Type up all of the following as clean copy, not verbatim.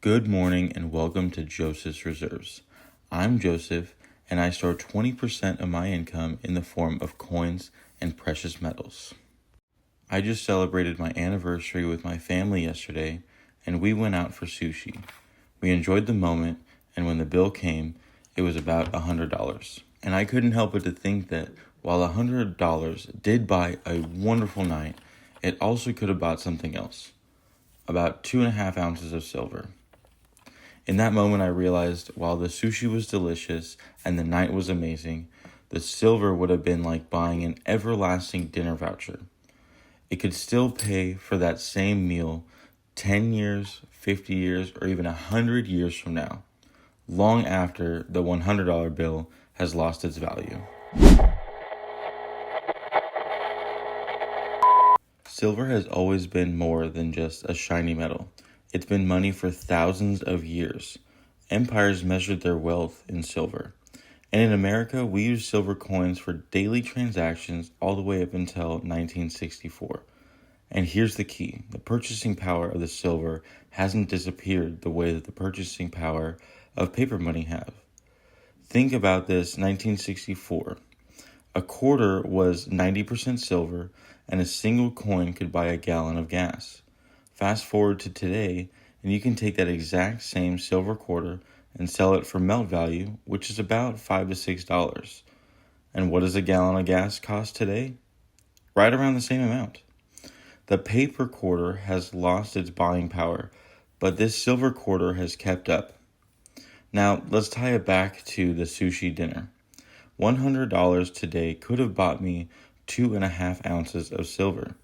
Good morning and welcome to Joseph's Reserves. I'm Joseph and I store 20% of my income in the form of coins and precious metals. I just celebrated my anniversary with my family yesterday and we went out for sushi. We enjoyed the moment and when the bill came, it was about $100. And I couldn't help but to think that while $100 did buy a wonderful night, it also could have bought something else. About 2.5 ounces of silver. In that moment, I realized while the sushi was delicious and the night was amazing, the silver would have been like buying an everlasting dinner voucher. It could still pay for that same meal 10 years, 50 years, or even 100 years from now, long after the $100 bill has lost its value. Silver has always been more than just a shiny metal. It's been money for thousands of years. Empires measured their wealth in silver. And in America, we use silver coins for daily transactions all the way up until 1964. And here's the key. The purchasing power of the silver hasn't disappeared the way that the purchasing power of paper money have. Think about this, 1964. A quarter was 90% silver, and a single coin could buy a gallon of gas. Fast forward to today, and you can take that exact same silver quarter and sell it for melt value, which is about $5 to $6. And what does a gallon of gas cost today? Right around the same amount. The paper quarter has lost its buying power, but this silver quarter has kept up. Now, let's tie it back to the sushi dinner. $100 today could have bought me 2.5 ounces of silver.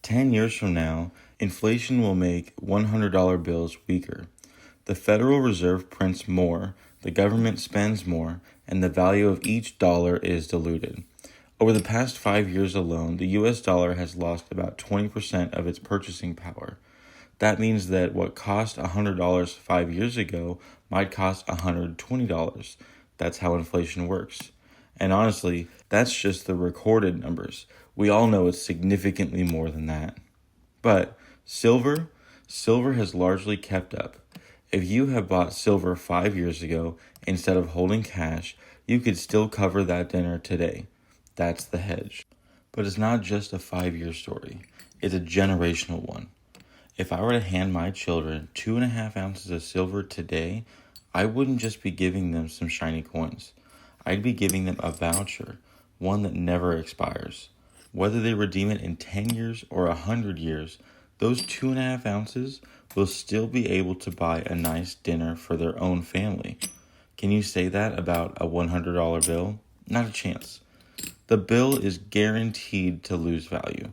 10 years from now, inflation will make $100 bills weaker. The Federal Reserve prints more, the government spends more, and the value of each dollar is diluted. Over the past 5 years alone, the US dollar has lost about 20% of its purchasing power. That means that what cost $100 5 years ago might cost $120. That's how inflation works. And honestly, that's just the recorded numbers. We all know it's significantly more than that. But silver has largely kept up. If you have bought silver 5 years ago, instead of holding cash, you could still cover that dinner today. That's the hedge. But it's not just a 5-year story. It's a generational one. If I were to hand my children 2.5 ounces of silver today, I wouldn't just be giving them some shiny coins. I'd be giving them a voucher, one that never expires. Whether they redeem it in 10 years or 100 years, those 2.5 ounces will still be able to buy a nice dinner for their own family. Can you say that about a $100 bill? Not a chance. The bill is guaranteed to lose value.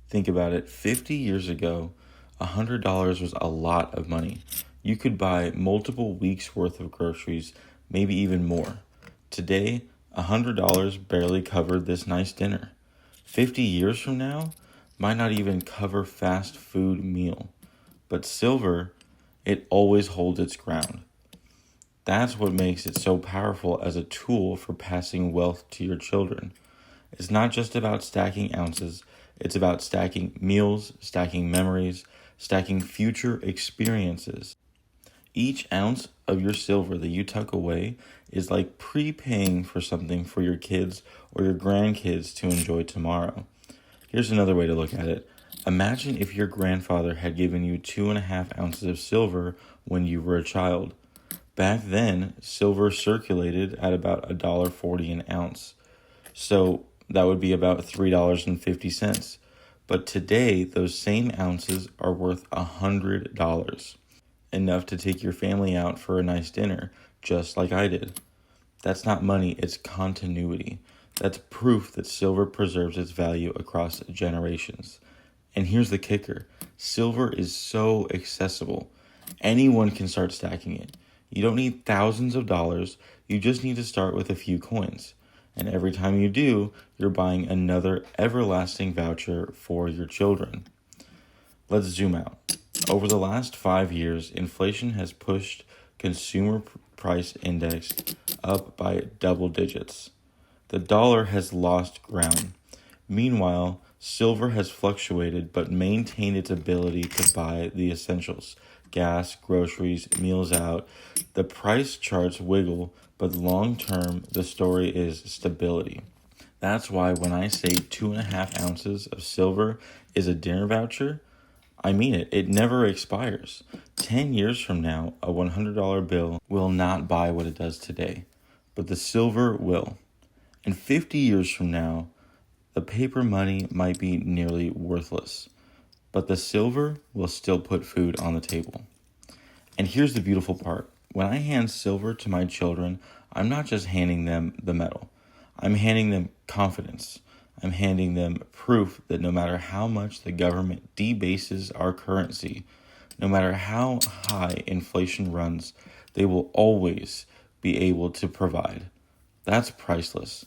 Think about it. 50 years ago, $100 was a lot of money. You could buy multiple weeks' worth of groceries, maybe even more. Today, $100 barely covered this nice dinner. 50 years from now, might not even cover fast food meal. But silver, it always holds its ground. That's what makes it so powerful as a tool for passing wealth to your children. It's not just about stacking ounces, it's about stacking meals, stacking memories, stacking future experiences. Each ounce of your silver that you tuck away is like prepaying for something for your kids or your grandkids to enjoy tomorrow. Here's another way to look at it. Imagine if your grandfather had given you 2.5 ounces of silver when you were a child. Back then, silver circulated at about $1.40 an ounce. So that would be about $3.50. But today, those same ounces are worth $100. Enough to take your family out for a nice dinner, just like I did. That's not money, it's continuity. That's proof that silver preserves its value across generations. And here's the kicker. Silver is so accessible. Anyone can start stacking it. You don't need thousands of dollars, you just need to start with a few coins. And every time you do, you're buying another everlasting voucher for your children. Let's zoom out. Over the last 5 years, inflation has pushed consumer price index up by double digits. The dollar has lost ground. Meanwhile, silver has fluctuated but maintained its ability to buy the essentials: gas, groceries, meals out. The price charts wiggle, but long term, the story is stability. That's why when I say 2.5 ounces of silver is a dinner voucher, I mean it. It never expires. 10 years from now, a $100 bill will not buy what it does today, but the silver will. And 50 years from now, the paper money might be nearly worthless, but the silver will still put food on the table. And here's the beautiful part. When I hand silver to my children, I'm not just handing them the metal. I'm handing them confidence. I'm handing them proof that no matter how much the government debases our currency, no matter how high inflation runs, they will always be able to provide. That's priceless.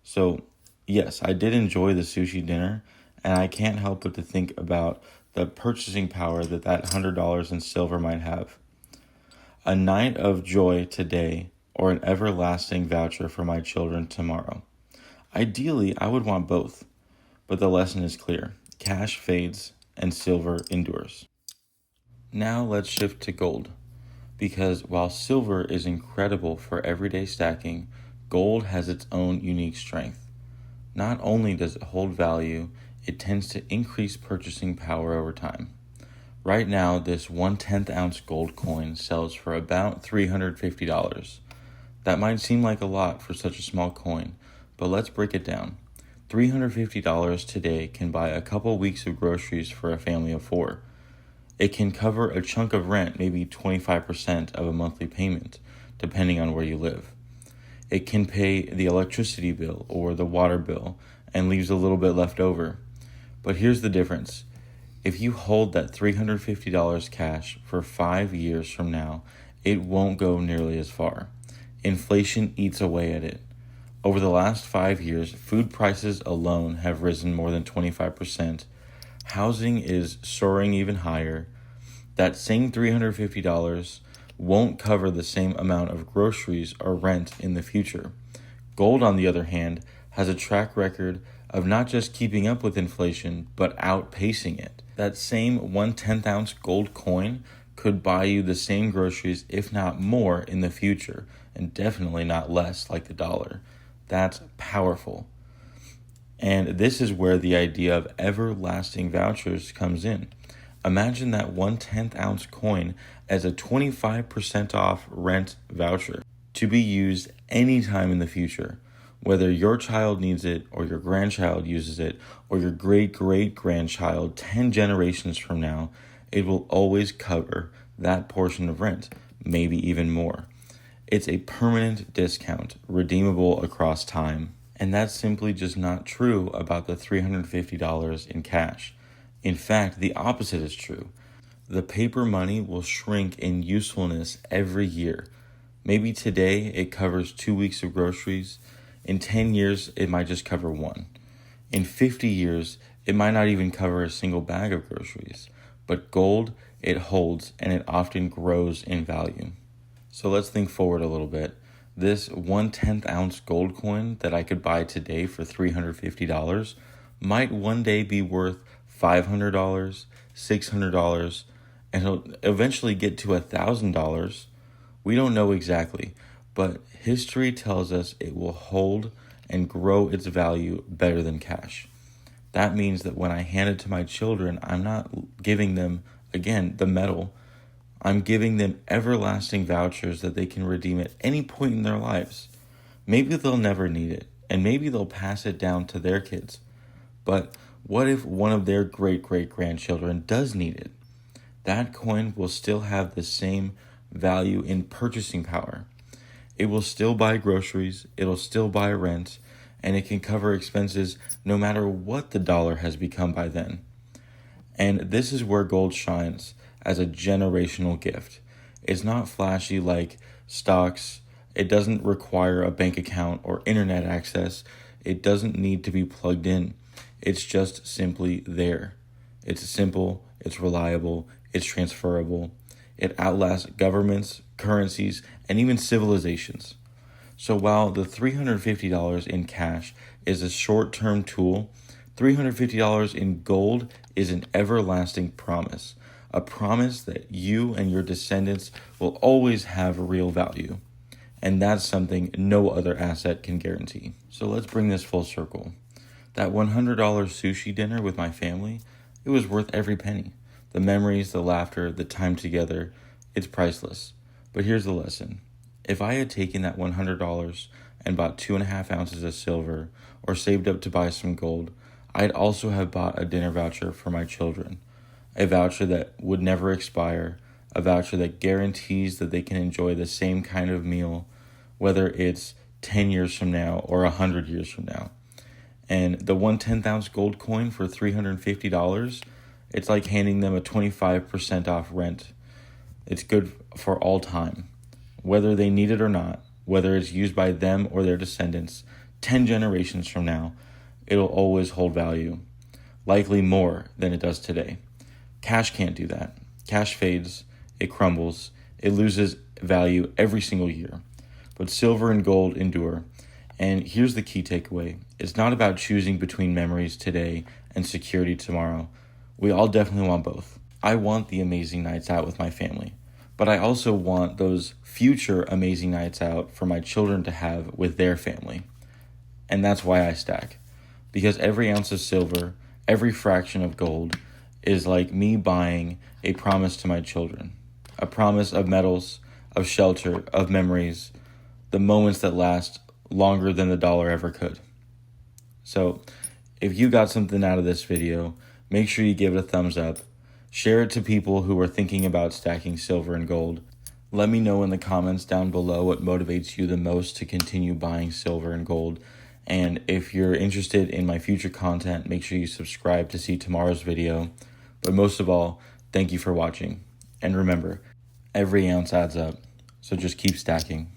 So, yes, I did enjoy the sushi dinner, and I can't help but to think about the purchasing power that $100 in silver might have. A night of joy today, or an everlasting voucher for my children tomorrow. Ideally, I would want both, but the lesson is clear. Cash fades and silver endures. Now let's shift to gold, because while silver is incredible for everyday stacking, gold has its own unique strength. Not only does it hold value, it tends to increase purchasing power over time. Right now, this 1/10 ounce gold coin sells for about $350. That might seem like a lot for such a small coin, but let's break it down. $350 today can buy a couple weeks of groceries for a family of 4. It can cover a chunk of rent, maybe 25% of a monthly payment, depending on where you live. It can pay the electricity bill or the water bill and leaves a little bit left over. But here's the difference. If you hold that $350 cash for 5 years from now, it won't go nearly as far. Inflation eats away at it. Over the last 5 years, food prices alone have risen more than 25%. Housing is soaring even higher. That same $350 won't cover the same amount of groceries or rent in the future. Gold, on the other hand, has a track record of not just keeping up with inflation, but outpacing it. That same 1/10 ounce gold coin could buy you the same groceries, if not more, in the future, and definitely not less like the dollar. That's powerful. And this is where the idea of everlasting vouchers comes in. Imagine that 1/10 ounce coin as a 25% off rent voucher to be used anytime in the future. Whether your child needs it, or your grandchild uses it, or your great-great-grandchild 10 generations from now, it will always cover that portion of rent, maybe even more. It's a permanent discount, redeemable across time. And that's simply just not true about the $350 in cash. In fact, the opposite is true. The paper money will shrink in usefulness every year. Maybe today it covers 2 weeks of groceries. In 10 years, it might just cover 1. In 50 years, it might not even cover a single bag of groceries. But gold, it holds, and it often grows in value. So let's think forward a little bit. This 1/10 ounce gold coin that I could buy today for $350 might one day be worth $500, $600, and it'll eventually get to $1,000. We don't know exactly, but history tells us it will hold and grow its value better than cash. That means that when I hand it to my children, I'm not giving them, again, the metal. I'm giving them everlasting vouchers that they can redeem at any point in their lives. Maybe they'll never need it, and maybe they'll pass it down to their kids. But what if one of their great-great-grandchildren does need it? That coin will still have the same value in purchasing power. It will still buy groceries, it'll still buy rent, and it can cover expenses no matter what the dollar has become by then. And this is where gold shines as a generational gift. It's not flashy like stocks. It doesn't require a bank account or internet access. It doesn't need to be plugged in. It's just simply there. It's simple, it's reliable, it's transferable. It outlasts governments, currencies, and even civilizations. So while the $350 in cash is a short-term tool, $350 in gold is an everlasting promise, a promise that you and your descendants will always have real value. And that's something no other asset can guarantee. So let's bring this full circle. That $100 sushi dinner with my family, it was worth every penny. The memories, the laughter, the time together, it's priceless. But here's the lesson. If I had taken that $100 and bought 2.5 ounces of silver or saved up to buy some gold, I'd also have bought a dinner voucher for my children. A voucher that would never expire, a voucher that guarantees that they can enjoy the same kind of meal, whether it's 10 years from now or 100 years from now. And the 1/10 ounce gold coin for $350, it's like handing them a 25% off rent. It's good for all time. Whether they need it or not, whether it's used by them or their descendants, 10 generations from now, it'll always hold value. Likely more than it does today. Cash can't do that. Cash fades, it crumbles, it loses value every single year. But silver and gold endure. And here's the key takeaway. It's not about choosing between memories today and security tomorrow. We all definitely want both. I want the amazing nights out with my family, but I also want those future amazing nights out for my children to have with their family. And that's why I stack. Because every ounce of silver, every fraction of gold is like me buying a promise to my children. A promise of medals, of shelter, of memories, the moments that last longer than the dollar ever could. So if you got something out of this video, make sure you give it a thumbs up. Share it to people who are thinking about stacking silver and gold. Let me know in the comments down below what motivates you the most to continue buying silver and gold. And if you're interested in my future content, make sure you subscribe to see tomorrow's video. But most of all, thank you for watching. And remember, every ounce adds up. So just keep stacking.